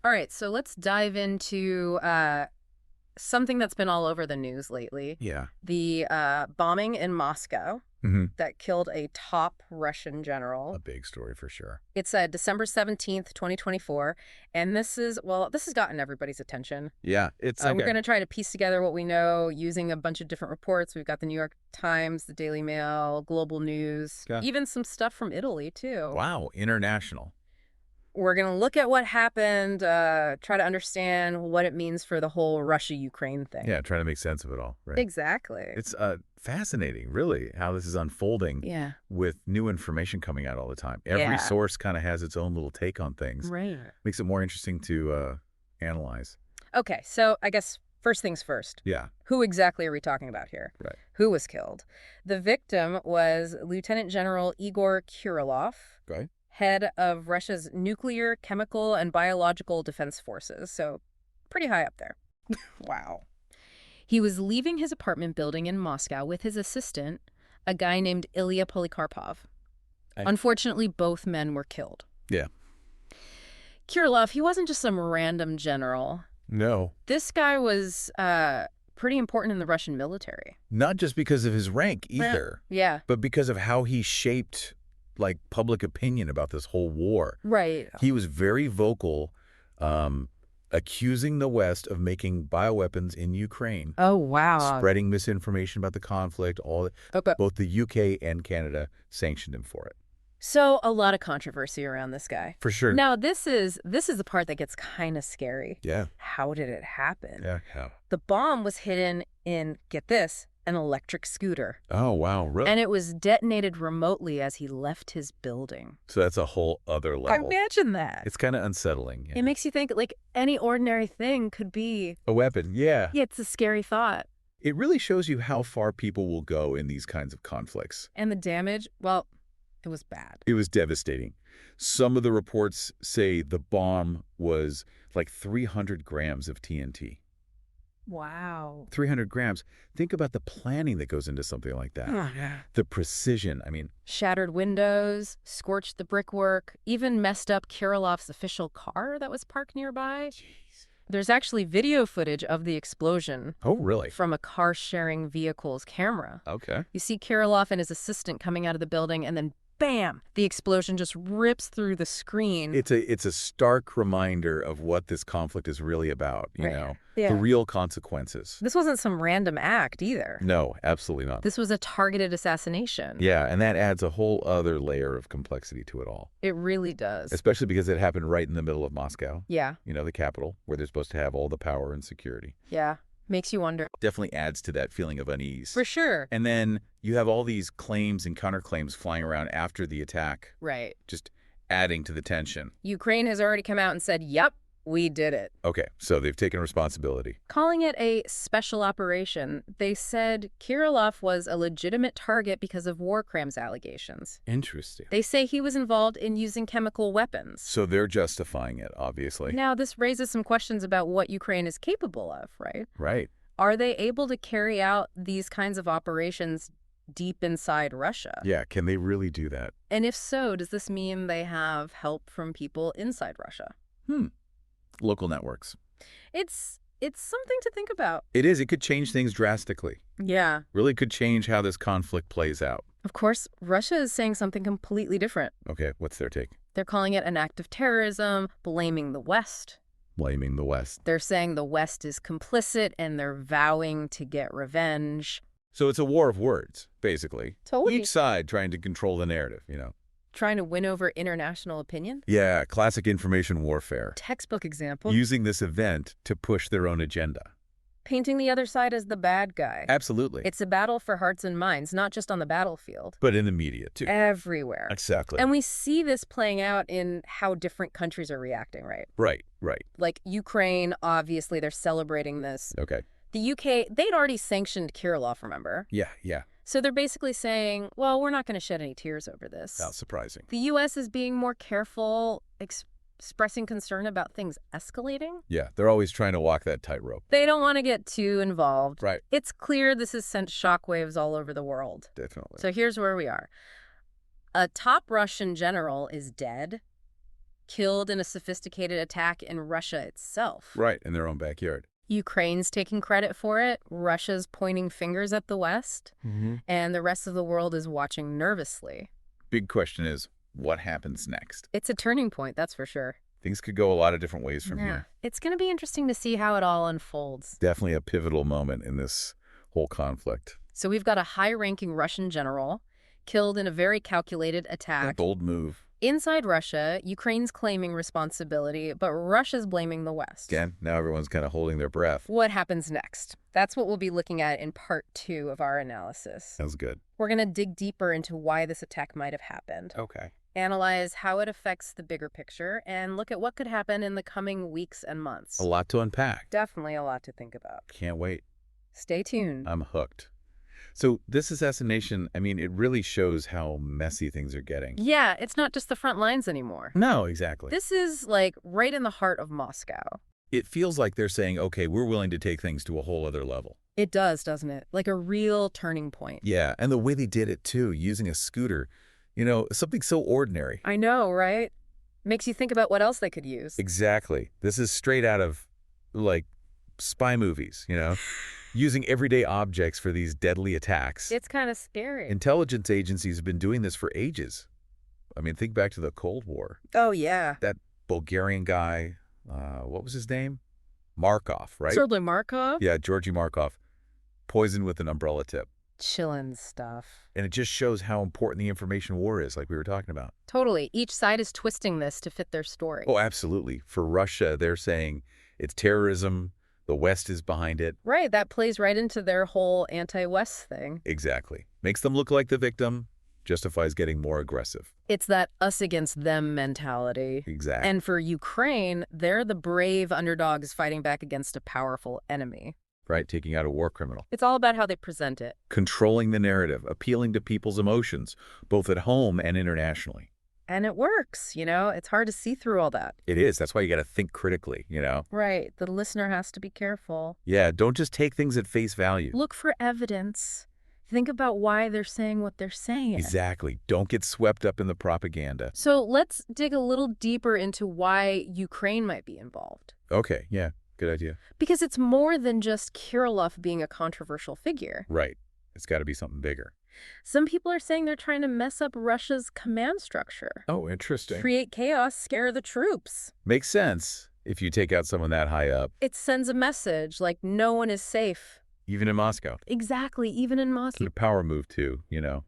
All right, so let's dive into something that's been all over the news lately. Yeah. The bombing in Moscow Hmm. that killed a top Russian A general. big story for sure. It's December 17th, 2024, and this has gotten everybody's attention. Yeah, it's We're okay. going to try to piece together what we know using a bunch of different reports. We've got the New York Times, the Daily Mail, Global News, Okay. even some stuff from Italy, too. Wow, international. We're going to look at what happened, try to understand what it means for the whole Russia-Ukraine thing. Yeah, trying to make sense of it all, right? Exactly. It's fascinating, really, how this is unfolding Yeah. with new information coming out all the time. Every source kind of has its own little take on things. Right. Makes it more interesting to analyze. Okay, so I guess first things first. Yeah, Who exactly are we talking about here? right. Who was killed? The victim was Lieutenant General Igor Kirillov, Okay. head of Russia's nuclear, chemical, and biological defense forces, so pretty high up there. Wow. He was leaving his apartment building in Moscow with his assistant, a guy named Ilya Polikarpov. Unfortunately, both men were killed. Yeah. Kirillov, he wasn't just some random general. No. This guy was pretty important in the Russian military. Not just because of his rank either, Yeah. but because of how he shaped public opinion about this whole war. Right. He was very vocal, accusing the West of making bioweapons in Ukraine, Oh, wow. spreading misinformation about the conflict. Okay. Both the UK and Canada sanctioned him for it. So a lot of controversy around this guy. For sure. Now, this is the part that gets kind of scary. Yeah. How did it happen? Yeah. The bomb was hidden in, get this, an electric scooter. Oh, wow. Really? And it was detonated remotely as he left his building. So that's a whole other level. Imagine that. It's kind of unsettling. Yeah. It makes you think, like, any ordinary thing could be... A weapon. Yeah. Yeah, it's a scary thought. It really shows you how far people will go in these kinds of conflicts. And the damage, well, it was bad. It was devastating. Some of the reports say the bomb was like 300 grams of TNT. Wow. 300 grams. Think about the planning that goes into something like that. Oh, yeah. The precision. I mean, Shattered windows, scorched the brickwork, even messed up Kirillov's official car that was parked nearby. jeez. There's actually video footage of the explosion Oh, really? from a car-sharing vehicle's camera. Okay. You see Kirillov and his assistant coming out of the building, and then bam! The explosion just rips through the screen. It's a stark reminder of what this conflict is really about, you Right. know, Yeah. the real consequences. This wasn't some random act either. No, absolutely not. This was a targeted assassination. Yeah, and that adds a whole other layer of complexity to it all, It really does. especially because it happened right in the middle of Moscow, Yeah, you know, the capital, where they're supposed to have all the power and security. yeah. Makes you wonder. Definitely adds to that feeling of unease. For sure. And then you have all these claims and counterclaims flying around after the attack, Right. just adding to the tension. Ukraine has already come out and said, yep, we did it. Okay, so they've taken responsibility. Calling it a special operation, they said Kirillov was a legitimate target because of war crimes allegations. Interesting. They say he was involved in using chemical weapons. So they're justifying it, obviously. Now, this raises some questions about what Ukraine is capable of, right? Right. Are they able to carry out these kinds of operations deep inside Russia? Yeah, can they really do that? And if so, does this mean they have help from people inside Russia? Local networks. It's something to think about. It is. It could change things drastically. Yeah. Really could change how this conflict plays out. Of course, Russia is saying something completely different. Okay, what's their take? They're calling it an act of terrorism, blaming the West. Blaming the West. They're saying the West is complicit and they're vowing to get revenge. So it's a war of words, basically. Totally. Each side trying to control the narrative, you know. Trying to win over international opinion? Yeah, classic information warfare. Textbook example. Using this event to push their own agenda. Painting the other side as the bad guy. Absolutely. It's a battle for hearts and minds, not just on the battlefield. But in the media, too. Everywhere. Exactly. And we see this playing out in how different countries are reacting, right? Right. Like Ukraine, obviously, they're celebrating this. Okay. The UK, they'd already sanctioned Kirillov, remember? Yeah. So they're basically saying, well, we're not going to shed any tears over this. Not surprising. The U.S. is being more careful, expressing concern about things escalating. Yeah, they're always trying to walk that tightrope. They don't want to get too involved. Right. It's clear this has sent shockwaves all over the world. Definitely. So here's where we are. A top Russian general is dead. killed in a sophisticated attack in Russia itself. Right, in their own backyard. Ukraine's taking credit for it, Russia's pointing fingers at the West, and the rest of the world is watching nervously. Big question is, what happens next? It's a turning point, that's for sure. Things could go a lot of different ways from here. It's going to be interesting to see how it all unfolds. Definitely a pivotal moment in this whole conflict. So we've got a high-ranking Russian general killed in a very calculated attack. A bold move. Inside Russia, Ukraine's claiming responsibility, but Russia's blaming the West. Again, now everyone's kind of holding their breath. What happens next? That's what we'll be looking at in part 2 of our analysis. Sounds good. We're going to dig deeper into why this attack might have happened, Okay. analyze how it affects the bigger picture, and look at what could happen in the coming weeks and months. A lot to unpack. Definitely a lot to think about. Can't wait. Stay tuned. I'm hooked. So this assassination, I mean, it really shows how messy things are getting. Yeah, it's not just the front lines anymore. No, exactly. This is, like, right in the heart of Moscow. It feels like they're saying, okay, we're willing to take things to a whole other level. It does, doesn't it? Like a real turning point. Yeah, and the way they did it, too, using a scooter, you know, something so ordinary. I know, right? Makes you think about what else they could use. Exactly. This is straight out of, like, spy movies, you know? Using everyday objects for these deadly attacks. It's kind of scary. Intelligence agencies have been doing this for ages. I mean, think back to the Cold War. Oh, yeah. That Bulgarian guy, what was his name? Markov, right? Sergei Markov? Yeah, Georgy Markov. Poisoned with an umbrella tip. Chillin' stuff. And it just shows how important the information war is, like we were talking about. Totally. Each side is twisting this to fit their story. Oh, absolutely. For Russia, they're saying it's terrorism. The West is behind it. Right. That plays right into their whole anti-West thing. Exactly. Makes them look like the victim, justifies getting more aggressive. It's that us against them mentality. Exactly. And for Ukraine, they're the brave underdogs fighting back against a powerful enemy. Right, taking out a war criminal. It's all about how they present it. Controlling the narrative, appealing to people's emotions, both at home and internationally. And it works, you know? It's hard to see through all that. It is. That's why you got to think critically, you know? Right. The listener has to be careful. Yeah, don't just take things at face value. Look for evidence. Think about why they're saying what they're saying. Exactly. Don't get swept up in the propaganda. So let's dig a little deeper into why Ukraine might be involved. Okay, yeah, good idea. Because it's more than just Kirillov being a controversial figure. Right. It's got to be something bigger. Some people are saying they're trying to mess up Russia's command structure. Oh, interesting. Create chaos, scare the troops. Makes sense if you take out someone that high up. It sends a message like no one is safe. Even in Moscow. Exactly, even in Moscow. It's a power move, too, you know.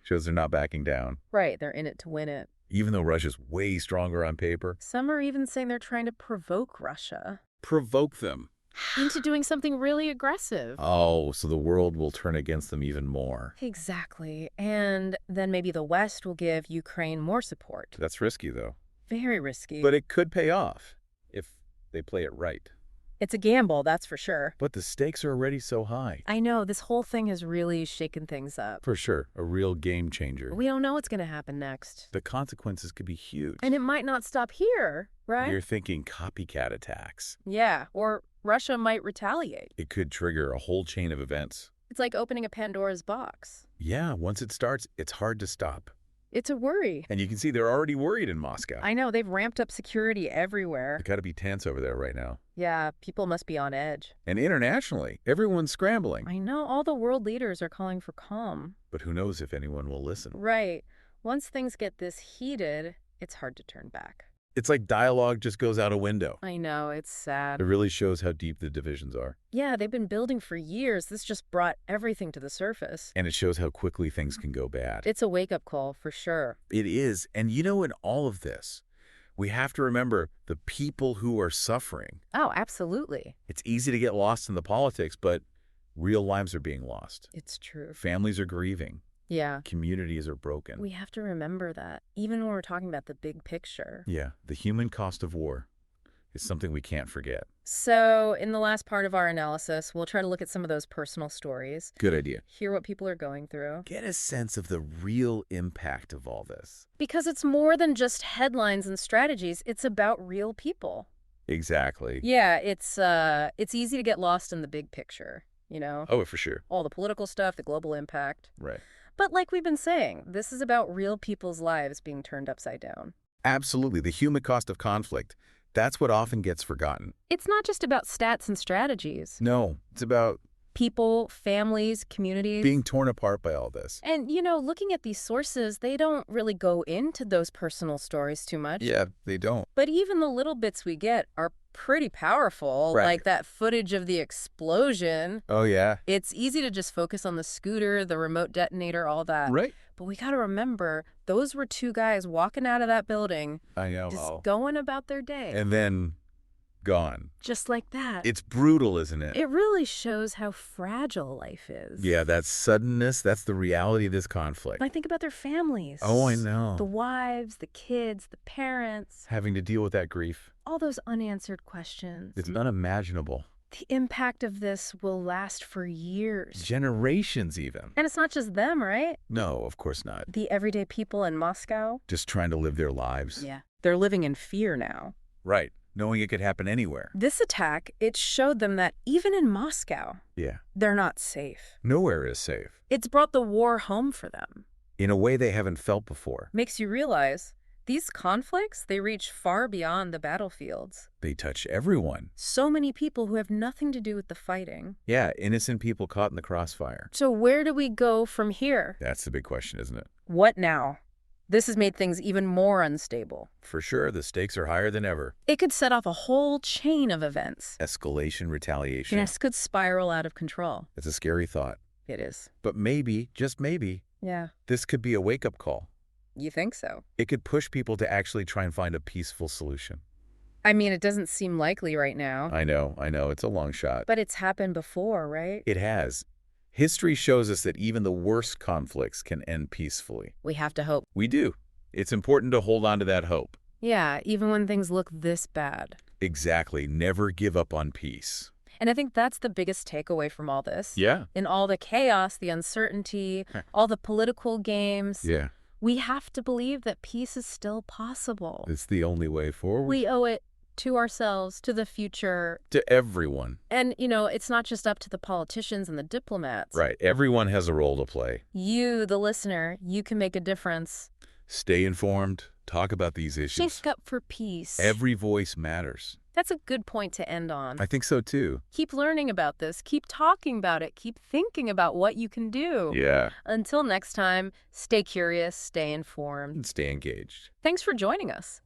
Shows they're not backing down. Right, they're in it to win it. Even though Russia's way stronger on paper. Some are even saying they're trying to provoke Russia. Provoke them. Into doing something really aggressive. Oh, so the world will turn against them even more. Exactly. And then maybe the West will give Ukraine more support. That's risky, though. Very risky. But it could pay off if they play it right. It's a gamble, that's for sure. But the stakes are already so high. I know, this whole thing has really shaken things up. For sure. A real game changer. We don't know what's going to happen next. The consequences could be huge. And it might not stop here, right? You're thinking copycat attacks. Yeah, or Russia might retaliate. It could trigger a whole chain of events. It's like opening a Pandora's box. Yeah, once it starts, it's hard to stop. It's a worry. And you can see they're already worried in Moscow. I know, they've ramped up security everywhere. It got to be tense over there right now. Yeah, people must be on edge. And internationally, everyone's scrambling. I know, all the world leaders are calling for calm. But who knows if anyone will listen. Right. Once things get this heated, it's hard to turn back. It's like dialogue just goes out a window. I know, it's sad. It really shows how deep the divisions are. Yeah, they've been building for years. This just brought everything to the surface. And it shows how quickly things can go bad. It's a wake-up call, for sure. It is. And you know, in all of this, we have to remember the people who are suffering. Oh, absolutely. It's easy to get lost in the politics, but real lives are being lost. It's true. Families are grieving. Yeah. Communities are broken. We have to remember that, even when we're talking about the big picture. Yeah, the human cost of war is something we can't forget. So, in the last part of our analysis, we'll try to look at some of those personal stories. Good idea. Hear what people are going through. Get a sense of the real impact of all this. Because it's more than just headlines and strategies. It's about real people. Exactly. Yeah, it's easy to get lost in the big picture, you know? Oh, for sure. All the political stuff, the global impact. Right. But like we've been saying, this is about real people's lives being turned upside down. Absolutely. The human cost of conflict. That's what often gets forgotten. It's not just about stats and strategies. No, it's about People, families, communities. being torn apart by all this. And, looking at these sources, they don't really go into those personal stories too much. Yeah, they don't. But even the little bits we get are pretty powerful, Right. like that footage of the explosion. Oh, yeah. It's easy to just focus on the scooter, the remote detonator, all that. Right. But we got to remember, those were two guys walking out of that building, I know. just going about their day. And then gone. Just like that. It's brutal, isn't it? It really shows how fragile life is. Yeah, that suddenness, that's the reality of this conflict. And I think about their families. Oh, I know. The wives, the kids, the parents. Having to deal with that grief. All those unanswered questions. It's unimaginable. The impact of this will last for years. Generations, even. And it's not just them, right? No, of course not. The everyday people in Moscow. Just trying to live their lives. Yeah. They're living in fear now. Right. Knowing it could happen anywhere. This attack, it showed them that even in Moscow, Yeah. they're not safe. Nowhere is safe. It's brought the war home for them. In a way they haven't felt before. Makes you realize these conflicts, they reach far beyond the battlefields. They touch everyone. So many people who have nothing to do with the fighting. Yeah, innocent people caught in the crossfire. So where do we go from here? That's the big question, isn't it? What now? This has made things even more unstable. For sure, the stakes are higher than ever. It could set off a whole chain of events. Escalation, retaliation. Yes, could spiral out of control. It's a scary thought. It is. But maybe, just maybe, Yeah. this could be a wake-up call. You think so? It could push people to actually try and find a peaceful solution. I mean, it doesn't seem likely right now. I know. It's a long shot. But it's happened before, right? It has. History shows us that even the worst conflicts can end peacefully. We have to hope. We do. It's important to hold on to that hope. Yeah, even when things look this bad. Exactly. Never give up on peace. And I think that's the biggest takeaway from all this. Yeah. In all the chaos, the uncertainty, all the political games, Yeah. we have to believe that peace is still possible. It's the only way forward. We owe it to ourselves, to the future. To everyone. And, it's not just up to the politicians and the diplomats. Right. Everyone has a role to play. You, the listener, you can make a difference. Stay informed. Talk about these issues. Shake up for peace. Every voice matters. That's a good point to end on. I think so, too. Keep learning about this. Keep talking about it. Keep thinking about what you can do. Yeah. Until next time, stay curious, stay informed. And stay engaged. Thanks for joining us.